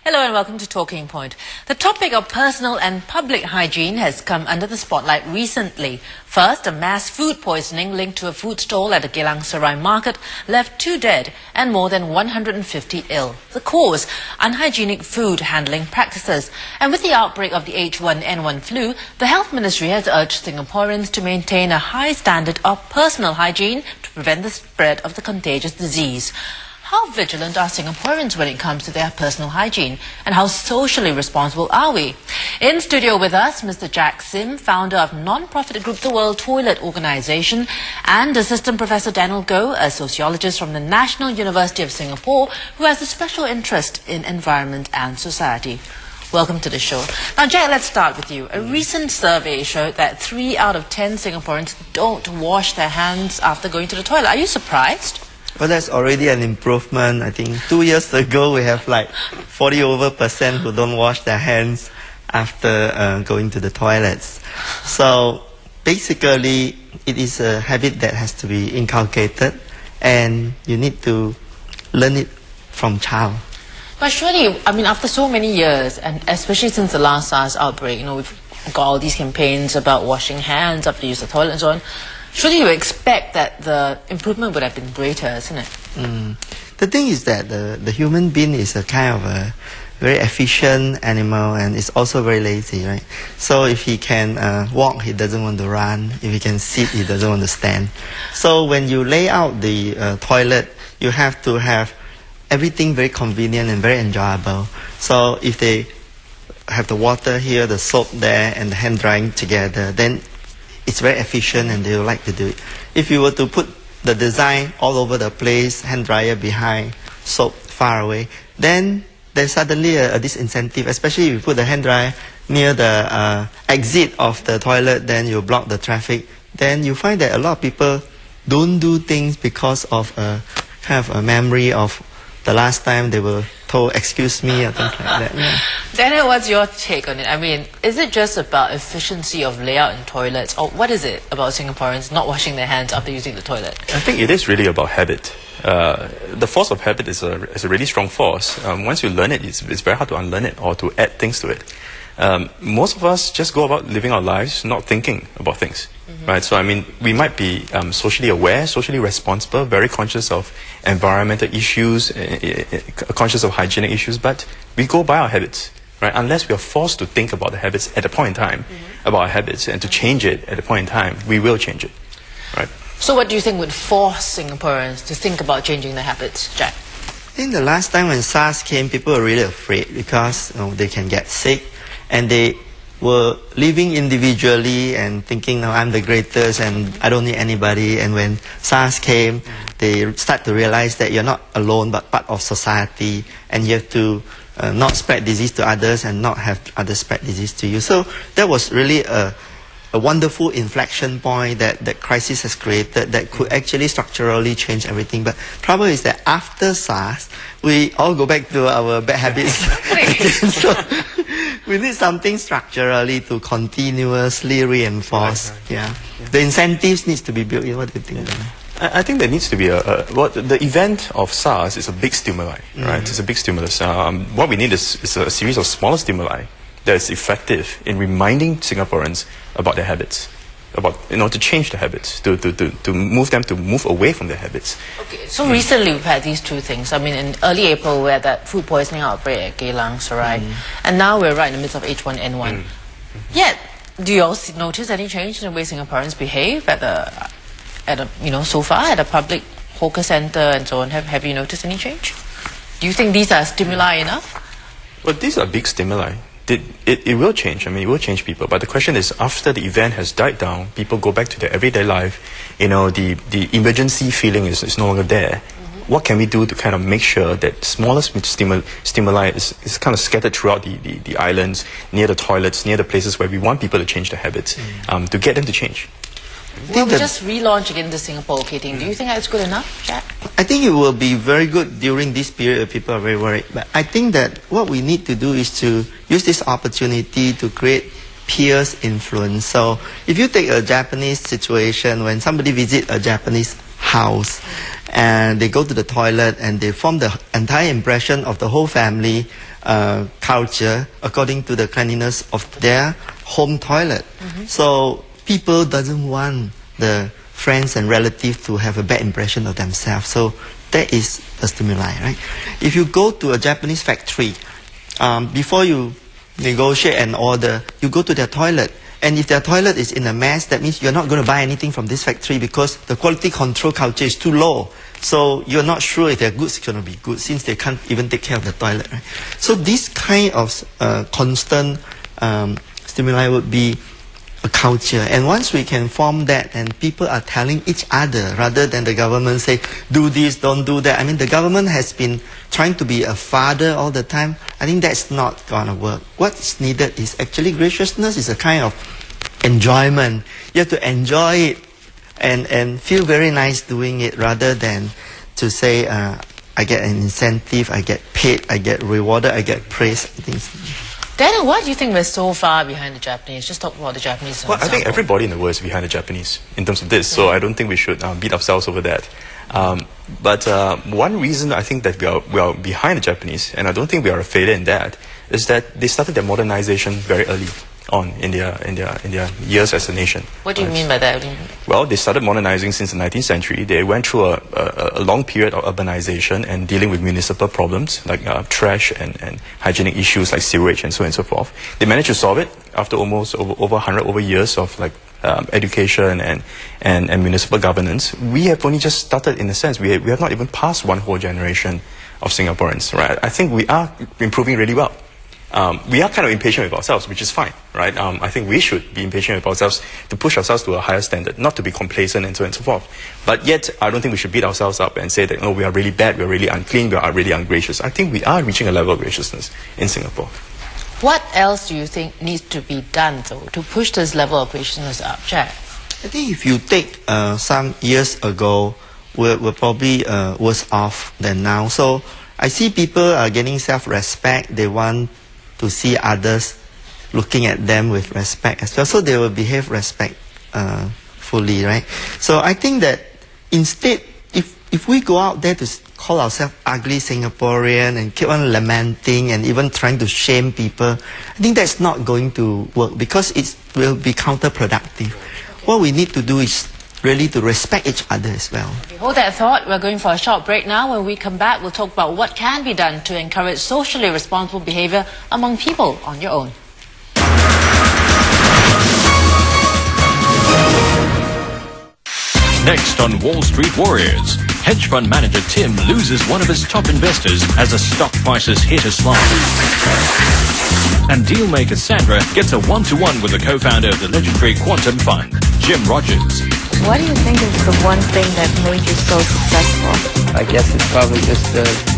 Hello and welcome to Talking Point. The topic of personal and public hygiene has come under the spotlight recently. First, a mass food poisoning linked to a food stall at the Geylang Serai market left 2 dead and more than 150 ill. The cause, unhygienic food handling practices. And with the outbreak of the H1N1 flu, the Health Ministry has urged Singaporeans to maintain a high standard of personal hygiene to prevent the spread of the contagious disease. How vigilant are Singaporeans when it comes to their personal hygiene? And how socially responsible are we? In studio with us, Mr. Jack Sim, founder of non-profit group The World Toilet Organization, and Assistant Professor Daniel Goh, a sociologist from the National University of Singapore, who has a special interest in environment and society. Welcome to the show. Now, Jack, let's start with you. A recent survey showed that 3 out of 10 Singaporeans don't wash their hands after going to the toilet. Are you surprised? Well, that's already an improvement. I think 2 years ago we have like 40% who don't wash their hands after going to the toilets. So basically it is a habit that has to be inculcated and you need to learn it from child. But surely, I mean, after so many years, and especially since the last SARS outbreak, we've got all these campaigns about washing hands after you use the toilet and so on. Surely you expect that the improvement would have been greater, isn't it? The thing is that the human being is a kind of a very efficient animal and is also very lazy, right? So if he can walk, he doesn't want to run. If he can sit, he doesn't want to stand. So when you lay out the toilet, you have to have everything very convenient and very enjoyable. So if they have the water here, the soap there, and the hand drying together, then it's very efficient and they will like to do it. If you were to put the design all over the place, hand dryer behind, soap far away, then there's suddenly a disincentive, especially if you put the hand dryer near the exit of the toilet, then you block the traffic. Then you find that a lot of people don't do things because of a kind of a memory of the last time they were told, excuse me, or things like that. Yeah. Daniel, what's your take on it? I mean, is it just about efficiency of layout in toilets, or what is it about Singaporeans not washing their hands after using the toilet? I think it is really about habit. The force of habit is a really strong force. Once you learn it, it's very hard to unlearn it or to add things to it. Most of us just go about living our lives not thinking about things. Right? So, I mean, we might be socially aware, socially responsible, very conscious of environmental issues, conscious of hygienic issues, but we go by our habits. Right? Unless we are forced to think about the habits at a point in time, about our habits, and to change it at a point in time, we will change it. Right? So what do you think would force Singaporeans to think about changing their habits, Jack? I think the last time when SARS came, people were really afraid because they can get sick, and they were living individually and thinking, no, I'm the greatest and I don't need anybody. And when SARS came, they start to realize that you're not alone but part of society, and you have to not spread disease to others and not have others spread disease to you. So that was really a wonderful inflection point that the crisis has created that could actually structurally change everything. But trouble is that after SARS, we all go back to our bad habits. So we need something structurally to continuously reinforce. Right. Yeah. The incentives needs to be built in. What do you think? I think there needs to be the event of SARS is a big stimuli, right? It's a big stimulus. What we need is a series of smaller stimuli that is effective in reminding Singaporeans about their habits, about to change their habits, to move them to move away from their habits. Okay, so recently we've had these two things. I mean, in early April we had that food poisoning outbreak at Geylang Serai, and now we're right in the midst of H1N1. Yet, do you all notice any change in the way Singaporeans behave so far at a public hawker centre and so on? Have you noticed any change? Do you think these are stimuli enough? Well, these are big stimuli. It will change. I mean, it will change people. But the question is, after the event has died down, people go back to their everyday life. The emergency feeling is no longer there. What can we do to kind of make sure that smaller stimuli is kind of scattered throughout the islands, near the toilets, near the places where we want people to change their habits, to get them to change? Well, we just relaunched again the Singapore Kitting. Do you think that's good enough, Jack? I think it will be very good during this period. People are very worried. But I think that what we need to do is to use this opportunity to create peers influence. So if you take a Japanese situation, when somebody visits a Japanese house and they go to the toilet and they form the entire impression of the whole family culture according to the cleanliness of their home toilet. So people doesn't want the friends and relatives to have a bad impression of themselves. So that is the stimuli, right? If you go to a Japanese factory, before you negotiate an order, you go to their toilet. And if their toilet is in a mess, that means you're not going to buy anything from this factory because the quality control culture is too low. So you're not sure if their goods are going to be good since they can't even take care of the toilet, right? So this kind of constant stimuli would be a culture. And once we can form that and people are telling each other rather than the government say, do this, don't do that. I mean, the government has been trying to be a father all the time. I think that's not going to work. What's needed is actually graciousness is a kind of enjoyment. You have to enjoy it and feel very nice doing it rather than to say, I get an incentive, I get paid, I get rewarded, I get praise. Things. Daniel, why do you think we're so far behind the Japanese? Just talk about the Japanese. Well, I think everybody in the world is behind the Japanese in terms of this, so I don't think we should beat ourselves over that. But one reason I think that we are behind the Japanese, and I don't think we are a failure in that, is that they started their modernization very early on in their years as a nation. What do you mean by that? Well, they started modernizing since the 19th century. They went through a long period of urbanization and dealing with municipal problems like trash and hygienic issues like sewage and so on and so forth. They managed to solve it after almost over 100 years of like education and municipal governance. We have only just started in a sense. We have not even passed one whole generation of Singaporeans, right? I think we are improving really well. We are kind of impatient with ourselves, which is fine, right? I think we should be impatient with ourselves to push ourselves to a higher standard, not to be complacent and so on and so forth. But yet, I don't think we should beat ourselves up and say that, oh, we are really bad, we are really unclean, we are really ungracious. I think we are reaching a level of graciousness in Singapore. What else do you think needs to be done, though, to push this level of graciousness up, Jack? I think if you take some years ago, we're probably worse off than now. So I see people are getting self-respect. They want to see others looking at them with respect as well. So they will behave respectfully, right? So I think that instead, if we go out there to call ourselves ugly Singaporean and keep on lamenting and even trying to shame people, I think that's not going to work because it will be counterproductive. What we need to do is really to respect each other as well. Hold that thought. We're going for a short break now. When we come back, we'll talk about what can be done to encourage socially responsible behavior among people on your own. Next on Wall Street Warriors, hedge fund manager Tim loses one of his top investors as the stock prices hit a slide. And dealmaker Sandra gets a one-to-one with the co-founder of the legendary Quantum Fund, Jim Rogers. What do you think is the one thing that made you so successful? I guess it's probably just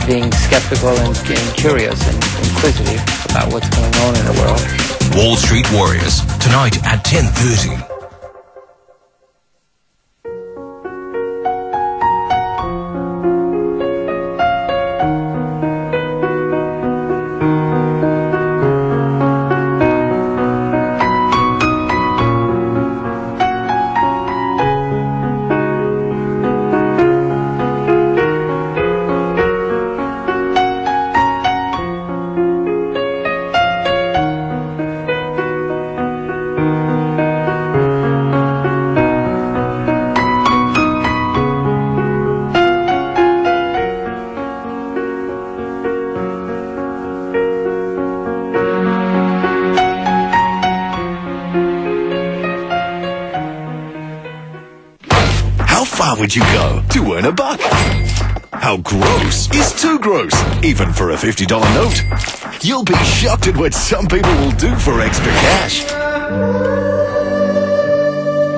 being skeptical and curious and inquisitive about what's going on in the world. Wall Street Warriors, tonight at 10:30. Would you go to earn a buck? How gross is too gross, even for a $50 note? You'll be shocked at what some people will do for extra cash.